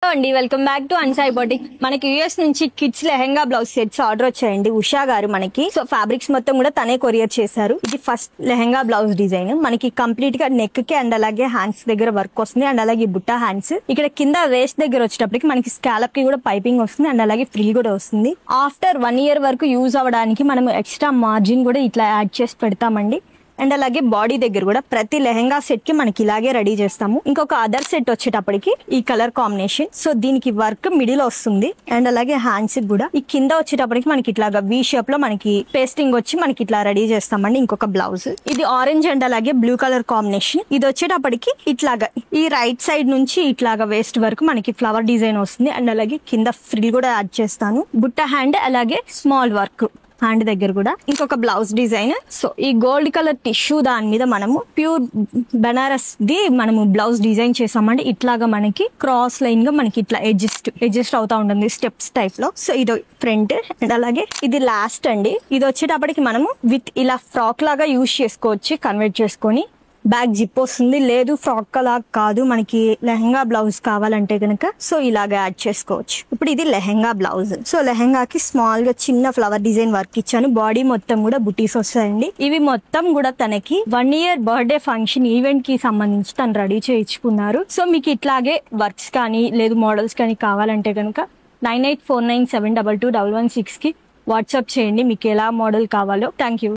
అండి welcome back to అన్సాయి boutique. మనకి US నుంచి kids lehenga blouse sets order వచ్చాయండి. ఉషా గారు మనకి సో ఫ్యాబ్రిక్స్ మొత్తం కూడా తనే కొరియర్ చేశారు. ఇది ఫస్ట్ లెహంగా బ్లౌజ్ డిజైన్ మనకి కంప్లీట్ గా నెక్ కి అండ్ అలాగే హ్యాండ్స్ దగ్గర వర్క్ వస్తుంది అండ్ అలాగే బుట్టా హ్యాండ్స్ ఇక్కడ కింద వేస్ట్ దగ్గర వచ్చేటప్పటికి మనకి స్కాలప్ కి కూడా పైపింగ్ వస్తుంది అండ్ అలాగే ఫ్రిల్ కూడా వస్తుంది. ఆఫ్టర్ 1 year వరకు యూజ్ అవ్వడానికి మనం ఎక్స్ట్రా మార్జిన్ కూడా ఇట్లా యాడ్ చేసి పెడతామండి. అండ్ అలాగే బాడీ దగ్గర కూడా ప్రతి లెహంగా సెట్ కి మనకి ఇలాగే రెడీ చేస్తాము. ఇంకొక అదర్ సెట్ వచ్చేటప్పటికి ఈ కలర్ కాంబినేషన్ సో దీనికి వర్క్ మిడిల్ వస్తుంది అండ్ అలాగే హ్యాండ్స్ కూడా ఈ కింద వచ్చేటప్పటికి మనకి ఇట్లాగా వి షేప్ లో మనకి పేస్టింగ్ వచ్చి మనకి ఇట్లా రెడీ చేస్తామండి. ఇంకొక బ్లౌజ్ ఇది ఆరెంజ్ అండ్ అలాగే బ్లూ కలర్ కాంబినేషన్. ఇది వచ్చేటప్పటికి ఇట్లాగా ఈ రైట్ సైడ్ నుంచి ఇట్లాగా వేస్ట్ వరకు మనకి ఫ్లవర్ డిజైన్ వస్తుంది అండ్ అలాగే కింద ఫ్రిల్ కూడా యాడ్ చేస్తాను. బుట్ట హ్యాండ్ అలాగే స్మాల్ వర్క్ హ్యాండ్ దగ్గర కూడా ఇంకొక బ్లౌజ్ డిజైన్. సో ఈ గోల్డ్ కలర్ టిష్యూ దాని మీద మనము ప్యూర్ బనారస్ ది మనము బ్లౌజ్ డిజైన్ చేసామండి. ఇట్లాగా మనకి క్రాస్ లైన్ గా మనకి ఇట్లా అడ్జస్ట్ అవుతా ఉంటుంది స్టెప్స్ టైప్ లో. సో ఇది ఫ్రంట్ అండ్ అలాగే ఇది లాస్ట్ అండి. ఇది వచ్చేటప్పటికి మనము విత్ ఇలా ఫ్రాక్ లాగా యూజ్ చేసుకోవచ్చు కన్వర్ట్ చేసుకొని. బ్యాక్ జిప్ వస్తుంది, లేదు ఫ్రాక్ లాగా కాదు మనకి లెహంగా బ్లౌజ్ కావాలంటే కనుక సో ఇలాగ యాడ్ చేసుకోవచ్చు. ఇప్పుడు ఇది లెహంగా బ్లౌజ్. సో లెహంగాకి స్మాల్ గా చిన్న ఫ్లవర్ డిజైన్ వర్క్ ఇచ్చాను. బాడీ మొత్తం కూడా బుటీస్ వస్తాయండి. ఇవి మొత్తం కూడా తనకి 1 year బర్త్డే ఫంక్షన్ ఈవెంట్ కి సంబంధించి తను రెడీ చేయించుకున్నారు. సో మీకు ఇట్లాగే వర్క్స్ కానీ లేదు మోడల్స్ కానీ కావాలంటే కనుక 9849722116 కి వాట్సాప్ చేయండి మీకు ఎలా మోడల్ కావాలో. Thank you.